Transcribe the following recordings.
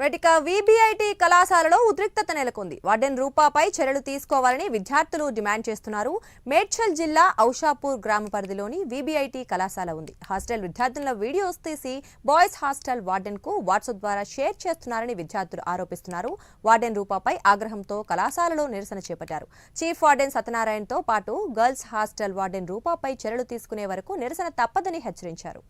వెటిక VBIT కళాశాలలో ఉద్రిక్తత నెలకొంది. వార్డెన్ రూపాపై చర్యలు తీసుకోవాలని విద్యార్థులు డిమాండ్ చేస్తున్నారు. మేడ్చల్ జిల్లా ఔషాపూర్ గ్రామ పరిధిలోని వీబీఐటీ కళాశాల ఉంది. హాస్టల్ విద్యార్థుల వీడియోస్ తీసి బాయ్స్ హాస్టల్ వార్డెన్ కు వాట్సాప్ ద్వారా షేర్ చేస్తున్నారని విద్యార్థులు ఆరోపిస్తున్నారు. వార్డెన్ రూపాపై ఆగ్రహంతో కళాశాలలో నిరసన చేపట్టారు. చీఫ్ వార్డెన్ సత్యనారాయణతో పాటు గర్ల్స్ హాస్టల్ వార్డెన్ రూపాపై చర్యలు తీసుకునే వరకు నిరసన తప్పదని హెచ్చరించారు.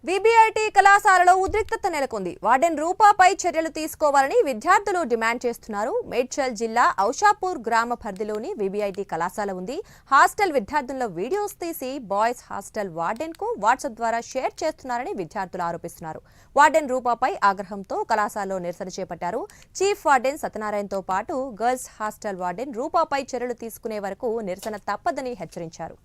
వీబీఐటీ కళాశాలలో ఉద్రిక్తత నెలకొంది. వార్డెన్ రూపాపై చర్యలు తీసుకోవాలని విద్యార్థులు డిమాండ్ చేస్తున్నారు. మేడ్చల్ జిల్లా ఔషాపూర్ గ్రామ పరిధిలోని వీబీఐటీ కళాశాల ఉంది. హాస్టల్ విద్యార్థుల వీడియోస్ తీసి బాయ్స్ హాస్టల్ వార్డెన్ కు వాట్సాప్ ద్వారా షేర్ చేస్తున్నారని విద్యార్థులు ఆరోపిస్తున్నారు. వార్డెన్ రూపాపై ఆగ్రహంతో కళాశాలలో నిరసన చేపట్టారు. చీఫ్ వార్డెన్ సత్యనారాయణతో పాటు గర్ల్స్ హాస్టల్ వార్డెన్ రూపాపై చర్యలు తీసుకునే వరకు నిరసన తప్పదని హెచ్చరించారు.